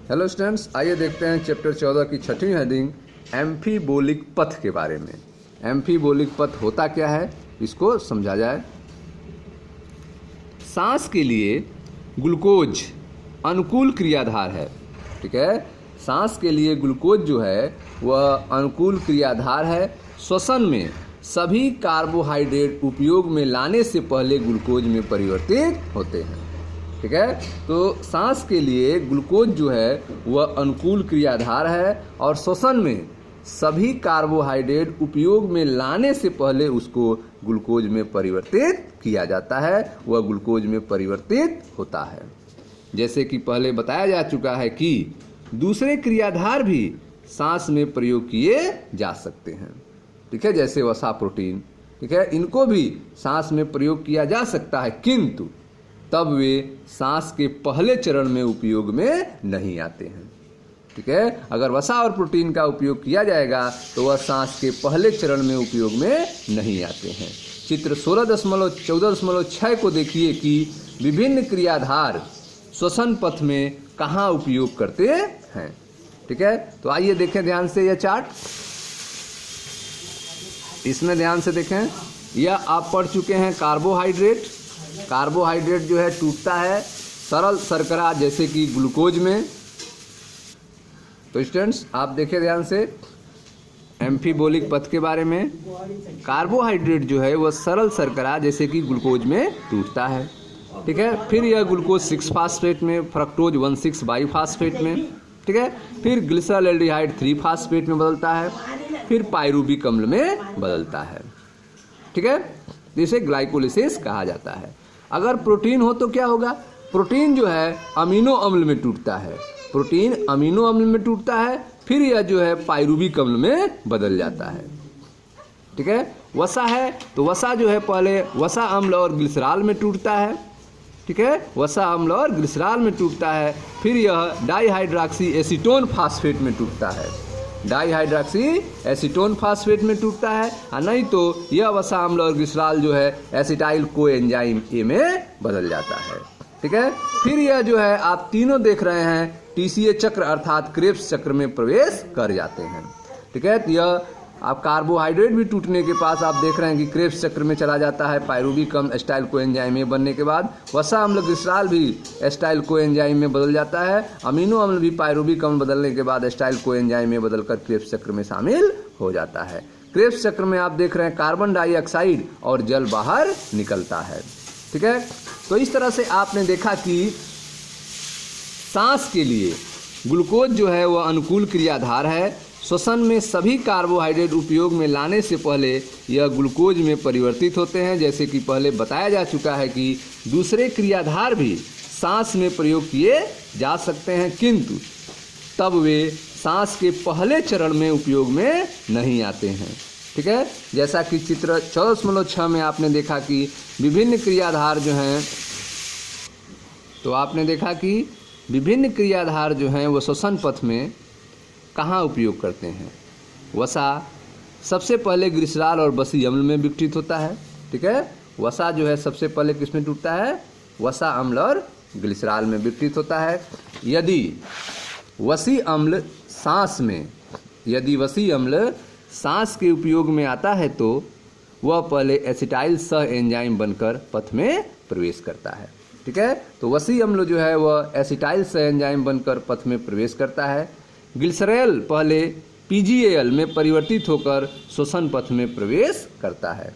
Hello students, आइए देखते हैं चैप्टर 14 की छठी हेडिंग एम्फीबोलिक पथ के बारे में। एम्फीबोलिक पथ होता क्या है, इसको समझा जाए। सांस के लिए ग्लूकोज अनुकूल क्रियाधार है। ठीक है, सांस के लिए ग्लूकोज जो है वह अनुकूल क्रियाधार है। श्वसन में सभी कार्बोहाइड्रेट उपयोग में लाने से पहले ग्लूकोज में परिवर्तित होते हैं। ठीक है, तो सांस के लिए ग्लूकोज जो है वह अनुकूल क्रियाधार है और श्वसन में सभी कार्बोहाइड्रेट उपयोग में लाने से पहले उसको ग्लूकोज में परिवर्तित किया जाता है, वह ग्लूकोज में परिवर्तित होता है। जैसे कि पहले बताया जा चुका है कि दूसरे क्रियाधार भी सांस में प्रयोग किए जा सकते हैं। ठीक है, जैसे वसा प्रोटीन, ठीक है, इनको भी सांस में प्रयोग किया जा सकता है, किंतु तब वे सांस के पहले चरण में उपयोग में नहीं आते हैं। ठीक है, अगर वसा और प्रोटीन का उपयोग किया जाएगा तो वह सांस के पहले चरण में उपयोग में नहीं आते हैं। चित्र 16.14.6 को देखिए कि विभिन्न क्रियाधार श्वसन पथ में कहाँ उपयोग करते हैं। ठीक है, तो आइए देखें ध्यान से यह चार्ट। इसमें ध्यान से देखें, यह आप पढ़ चुके हैं कार्बोहाइड्रेट। कार्बोहाइड्रेट जो है टूटता है सरल शर्करा जैसे कि ग्लूकोज में। तो स्टूडेंट्स आप देखें ध्यान से एम्फीबोलिक पथ के बारे में। कार्बोहाइड्रेट जो है वह सरल शर्करा जैसे कि ग्लूकोज में टूटता है। ठीक है, फिर यह ग्लूकोज 6 फास्फेट में, फ्रक्टोज 1,6 बाईफास्फेट में, ठीक है, फिर ग्लिसरॉल्डिहाइड 3 फास्फेट में बदलता है, फिर पायरूबिक अम्ल में बदलता है। ठीक है, जिसे ग्लाइकोलिसिस कहा जाता है। अगर प्रोटीन हो तो क्या होगा, प्रोटीन जो है अमीनो अम्ल में टूटता है, प्रोटीन अमीनो अम्ल में टूटता है, फिर यह जो है पायरूबिक अम्ल में बदल जाता है। ठीक है, वसा है तो वसा जो है पहले वसा अम्ल और ग्लिसरॉल में टूटता है। ठीक है, वसा अम्ल और ग्लिसरॉल में टूटता है, फिर यह डाईहाइड्रॉक्सी एसीटोन फास्फेट में टूटता है, डाईहाइड्रॉक्सी एसीटोन फास्फेट में टूटता है, और नहीं तो यह वसा अम्ल और ग्लिसरॉल जो है एसिटाइल कोएंजाइम ए में बदल जाता है। ठीक है, फिर यह जो है आप तीनों देख रहे हैं टीसीए चक्र अर्थात क्रेब्स चक्र में प्रवेश कर जाते हैं। ठीक है, तो यह आप कार्बोहाइड्रेट भी टूटने के पास आप देख रहे हैं कि क्रेब्स चक्र में चला जाता है, पायरूबिक अम्ल एसिटाइल कोएंजाइम ए बनने के बाद वसा अम्ल ग्लिसरॉल भी एसिटाइल कोएंजाइम में बदल जाता है, अमीनो अम्ल भी पायरूबिक अम्ल बदलने के बाद एसिटाइल कोएंजाइम में बदलकर क्रेब्स चक्र में शामिल हो जाता है। क्रेब्स चक्र में आप देख रहे हैं कार्बन डाइऑक्साइड और जल बाहर निकलता है। ठीक है, तो इस तरह से आपने देखा कि सांस के लिए ग्लूकोज जो है वह अनुकूल क्रियाधार है। श्वसन में सभी कार्बोहाइड्रेट उपयोग में लाने से पहले यह ग्लूकोज में परिवर्तित होते हैं। जैसे कि पहले बताया जा चुका है कि दूसरे क्रियाधार भी सांस में प्रयोग किए जा सकते हैं, किंतु तब वे सांस के पहले चरण में उपयोग में नहीं आते हैं। ठीक है, जैसा कि चित्र 14.6 में आपने देखा कि विभिन्न क्रियाधार जो हैं, तो आपने देखा कि विभिन्न क्रियाधार जो हैं वो श्वसन पथ में कहाँ उपयोग करते हैं। वसा सबसे पहले ग्लिसरॉल और वसी अम्ल में विघटित होता है। ठीक है, वसा जो है सबसे पहले किस में टूटता है, वसा अम्ल और ग्लिसरॉल में विघटित होता है। यदि वसी अम्ल सांस के उपयोग में आता है तो वह पहले एसिटाइल सह एंजाइम बनकर पथ में प्रवेश करता है। ठीक है, तो वसी अम्ल जो है वह एसिटाइल सह एंजाइम बनकर पथ में प्रवेश करता है। ग्लिसरॉल पहले पीजीएल में परिवर्तित होकर श्वसन पथ में प्रवेश करता है।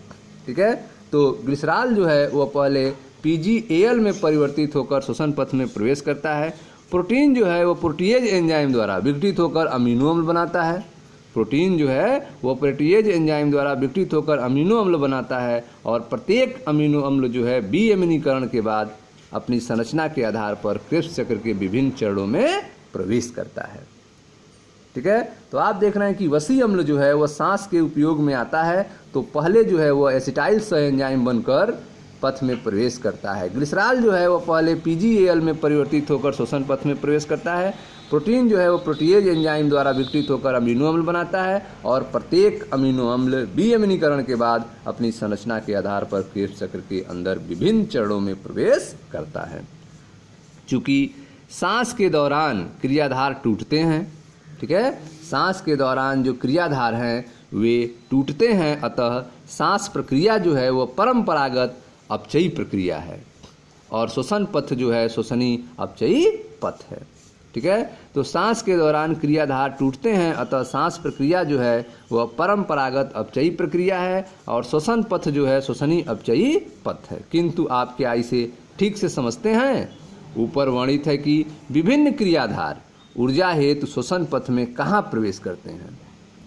ठीक है, तो ग्लिसरॉल जो है वह पहले पीजीएल में परिवर्तित होकर श्वसन पथ में प्रवेश करता है। प्रोटीन जो है वह प्रोटीएज एंजाइम द्वारा विघटित होकर अमीनो अम्ल बनाता है। प्रोटीन जो है वह प्रोटीएज एंजाइम द्वारा विघटित होकर अमीनो अम्ल बनाता है, और प्रत्येक अमीनो अम्ल जो है विअमीनीकरण के बाद अपनी संरचना के आधार पर क्रेब्स चक्र के विभिन्न चरणों में प्रवेश करता है। ठीक है, तो आप देख रहे हैं कि वसी अम्ल जो है वह सांस के उपयोग में आता है तो पहले जो है वह एसिटाइल सह एंजाइम बनकर पथ में प्रवेश करता है। ग्लिसरॉल जो है वह पहले पीजीएल में परिवर्तित होकर श्वसन पथ में प्रवेश करता है। प्रोटीन जो है वो प्रोटीएज एंजाइम द्वारा विघटित होकर अमीनो अम्ल बनाता है, और प्रत्येक अमीनो अम्ल विअमीनीकरण के बाद अपनी संरचना के आधार पर क्रेब्स चक्र के अंदर विभिन्न चरणों में प्रवेश करता है। चूँकि सांस के दौरान क्रियाधार टूटते हैं। ठीक है, सांस के दौरान जो क्रियाधार हैं वे टूटते हैं, अतः सांस प्रक्रिया जो है वो परंपरागत अपचयी प्रक्रिया है और श्वसन पथ जो है श्वसनी अपचयी पथ है। ठीक है, तो सांस के दौरान क्रियाधार टूटते हैं, अतः सांस प्रक्रिया जो है वह परंपरागत अपचयी प्रक्रिया है और श्वसन पथ जो है श्वसनी अपचयी पथ है। किंतु आप क्या इसे ठीक से समझते हैं? ऊपर वर्णित है कि विभिन्न क्रियाधार ऊर्जा हेतु श्वसन पथ में कहाँ प्रवेश करते हैं।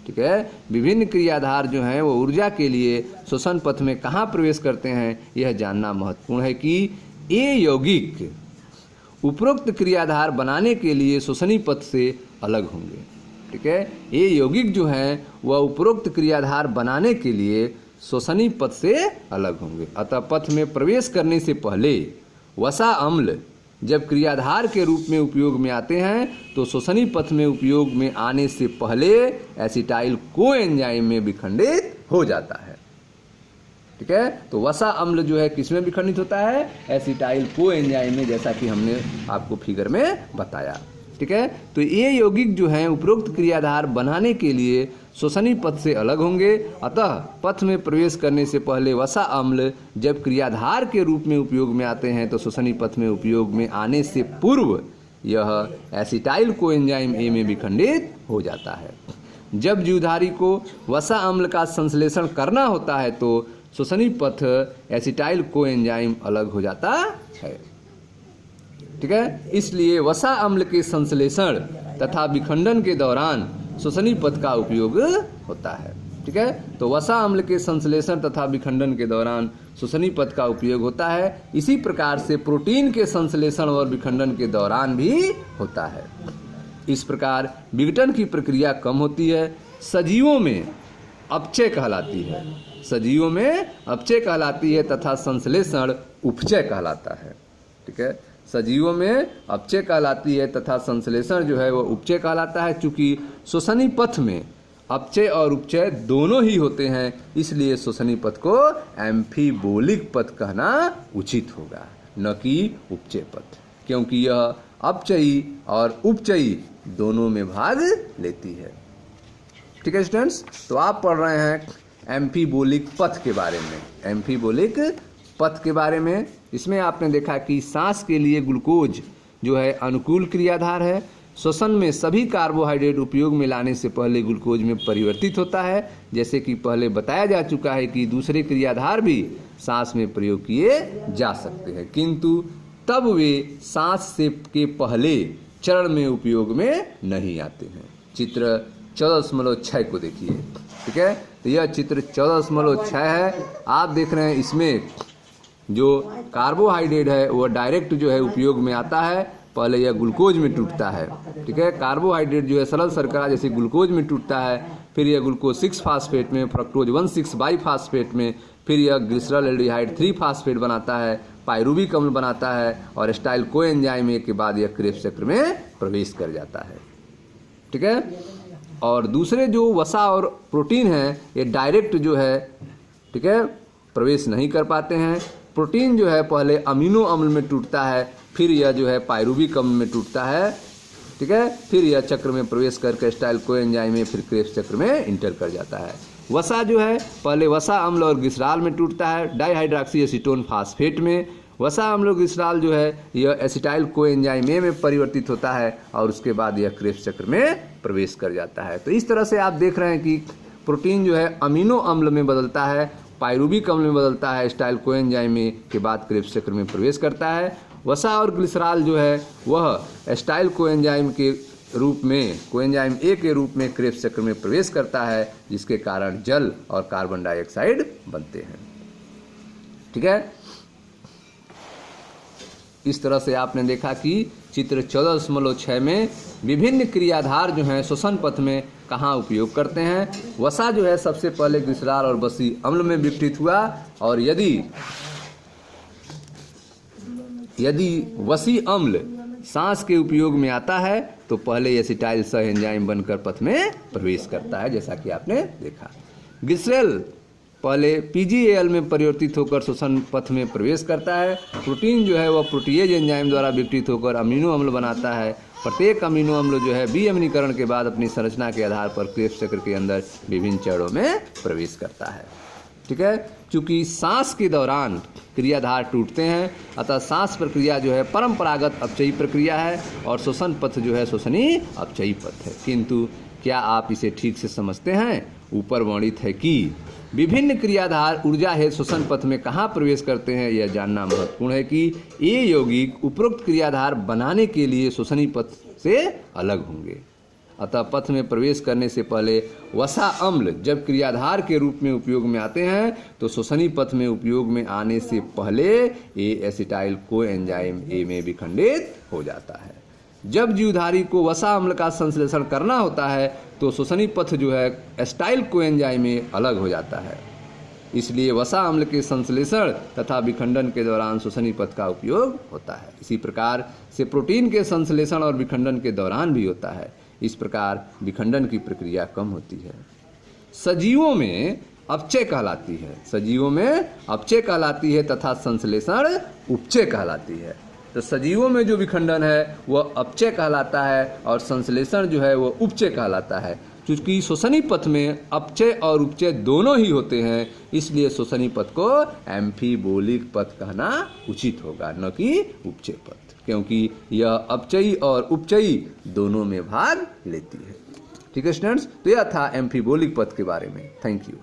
ठीक है, विभिन्न क्रियाधार जो हैं वो ऊर्जा के लिए श्वसन पथ में कहाँ प्रवेश करते हैं, यह जानना महत्वपूर्ण है कि ये यौगिक उपरोक्त क्रियाधार बनाने के लिए श्वसनी पथ से अलग होंगे। ठीक है, ये यौगिक जो हैं वह उपरोक्त क्रियाधार बनाने के लिए श्वसनी पथ से अलग होंगे। अतः पथ में प्रवेश करने से पहले वसा अम्ल जब क्रियाधार के रूप में उपयोग में आते हैं तो श्वसनी पथ में उपयोग में आने से पहले एसिटाइल कोएंजाइम में विखंडित हो जाता है। ठीक है, तो वसा अम्ल जो है किसमें विखंडित होता है? एसिटाइल कोएंजाइम में, जैसा कि हमने आपको फिगर में बताया। ठीक है, तो ये यौगिक जो हैं उपरोक्त क्रियाधार बनाने के लिए श्वसनी पथ से अलग होंगे। अतः पथ में प्रवेश करने से पहले वसा अम्ल जब क्रियाधार के रूप में उपयोग में आते हैं तो श्वसनी पथ में उपयोग में आने से पूर्व यह एसिटाइल कोएंजाइम ए में विखंडित हो जाता है। जब जीवधारी को वसा अम्ल का संश्लेषण करना होता है तो श्वसनी पथ एसिटाइल कोएंजाइम अलग हो जाता है। ठीक है, इसलिए वसा अम्ल के संश्लेषण तथा विखंडन के दौरान श्वसनी पथ का उपयोग होता है। ठीक है, तो वसा अम्ल के संश्लेषण तथा विखंडन के दौरान श्वसनी पथ का उपयोग होता है। इसी प्रकार से प्रोटीन के संश्लेषण और विखंडन के दौरान भी होता है। इस प्रकार विघटन की प्रक्रिया कम होती है। सजीवों में अपचय कहलाती है, सजीवों में अपचय कहलाती है तथा संश्लेषण उपचय कहलाता है। ठीक है, सजीवों में अपचय कहलाती है तथा संश्लेषण जो है वो उपचय कहलाता है। चूंकि श्वसनी पथ में अपचय और उपचय दोनों ही होते हैं, इसलिए श्वसनी पथ को एम्फीबोलिक पथ कहना उचित होगा, न कि उपचय पथ, क्योंकि यह अपचयी और उपचयी दोनों में भाग लेती है। ठीक है स्टूडेंट्स, तो आप पढ़ रहे हैं एम्फीबोलिक पथ के बारे में, एम्फीबोलिक पथ के बारे में। इसमें आपने देखा कि सांस के लिए ग्लूकोज जो है अनुकूल क्रियाधार है। श्वसन में सभी कार्बोहाइड्रेट उपयोग में लाने से पहले ग्लूकोज में परिवर्तित होता है। जैसे कि पहले बताया जा चुका है कि दूसरे क्रियाधार भी सांस में प्रयोग किए जा सकते हैं, किंतु तब वे सांस से के पहले चरण में उपयोग में नहीं आते हैं। चित्र 14.6 को देखिए। ठीक है, तो यह चित्र 14.6 है। आप देख रहे हैं इसमें जो कार्बोहाइड्रेट है वह डायरेक्ट जो है उपयोग में आता है, पहले यह ग्लूकोज में टूटता है। ठीक है, कार्बोहाइड्रेट जो है सरल शर्करा जैसे ग्लूकोज में टूटता है, फिर यह ग्लूकोज 6 फास्फेट में, फ्रक्टोज 1,6 बाईफास्फेट में, फिर यह ग्लिसरॉल एल्डिहाइड 3 फास्फेट बनाता है, पायरुविक अम्ल बनाता है और एसिटाइल कोएंजाइम के बाद यह क्रेब्स चक्र में प्रवेश कर जाता है। ठीक है, और दूसरे जो वसा और प्रोटीन है ये डायरेक्ट जो है, ठीक है, प्रवेश नहीं कर पाते हैं। प्रोटीन जो है पहले अमीनो अम्ल में टूटता है, फिर यह जो है पायरुविक अम्ल में टूटता है। ठीक है, फिर यह चक्र में प्रवेश करके एसिटाइल कोएंजाइम में फिर क्रेब्स चक्र में इंटर कर जाता है। वसा जो है पहले वसा अम्ल और ग्लिसरॉल में टूटता है, डाइहाइड्रॉक्सी एसीटोन फास्फेट में। वसा अम्ल और ग्लिसरॉल जो है यह एसिटाइल कोएंजाइम में परिवर्तित होता है और उसके बाद यह क्रेब्स चक्र में प्रवेश कर जाता है। तो इस तरह से आप देख रहे हैं कि प्रोटीन जो है अमीनो अम्ल में बदलता है, पायरुविक अम्ल में बदलता है, एसिटाइल कोएंजाइम के बाद क्रेब्स चक्र में प्रवेश करता है। वसा और ग्लिसरॉल जो है वह एसिटाइल कोएंजाइम के रूप में, कोएंजाइम ए के रूप में क्रेब्स चक्र में प्रवेश करता है, जिसके कारण जल और कार्बन डाइऑक्साइड बनते हैं। ठीक है, इस तरह से आपने देखा कि चित्र 14.6 में विभिन्न क्रियाधार जो हैं श्वसन पथ में कहाँ उपयोग करते हैं। वसा जो है सबसे पहले ग्लिसरॉल और वसी अम्ल में विघटित हुआ, और यदि वसी अम्ल सांस के उपयोग में आता है तो पहले एसिटाइल सह एंजाइम बनकर पथ में प्रवेश करता है, जैसा कि आपने देखा। ग्लिसरॉल पहले पीजीएल में परिवर्तित होकर श्वसन पथ में प्रवेश करता है। प्रोटीन जो है वह प्रोटीएज एंजाइम द्वारा विघटित होकर अमीनो अम्ल बनाता है। प्रत्येक अमीनो अम्ल जो है विअम्लीकरण के बाद अपनी संरचना के आधार पर क्रेब्स चक्र के अंदर विभिन्न चरणों में प्रवेश करता है। ठीक है, चूंकि सांस के दौरान क्रियाधार टूटते हैं, अतः सांस प्रक्रिया जो है परंपरागत अपचयी प्रक्रिया है और श्वसन पथ जो है श्वसनीय अपचयी पथ है। किंतु क्या आप इसे ठीक से समझते हैं? ऊपर वर्णित है कि विभिन्न क्रियाधार ऊर्जा हेतु श्वसन पथ में कहाँ प्रवेश करते हैं, यह जानना महत्वपूर्ण है कि ये यौगिक उपरोक्त क्रियाधार बनाने के लिए श्वसनीय पथ से अलग होंगे। अतः पथ में प्रवेश करने से पहले वसा अम्ल जब क्रियाधार के रूप में उपयोग में आते हैं तो श्वसनीय पथ में उपयोग में आने से पहले ए एसिटाइल कोएंजाइम ए में विखंडित हो जाता है। जब जीवधारी को वसा अम्ल का संश्लेषण करना होता है तो श्वसनीय पथ जो है एसिटाइल कोएंजाइम में अलग हो जाता है। इसलिए वसा अम्ल के संश्लेषण तथा विखंडन के दौरान श्वसनीय पथ का उपयोग होता है। इसी प्रकार से प्रोटीन के संश्लेषण और विखंडन के दौरान भी होता है। इस प्रकार विखंडन की प्रक्रिया कम होती है। सजीवों में अपचय कहलाती है, सजीवों में अपचय कहलाती है तथा संश्लेषण उपचय कहलाती है। तो सजीवों में जो विखंडन है वह अपचय कहलाता है और संश्लेषण जो है वह उपचय कहलाता है। क्योंकि श्वसनीय पथ में अपचय और उपचय दोनों ही होते हैं, इसलिए श्वसनीय पथ को एम्फीबोलिक पथ कहना उचित होगा, न कि उपचय पथ, क्योंकि यह अपचयी और उपचयी दोनों में भाग लेती है। ठीक है स्टूडेंट्स, तो यह था एम्फीबोलिक पथ के बारे में। Thank you.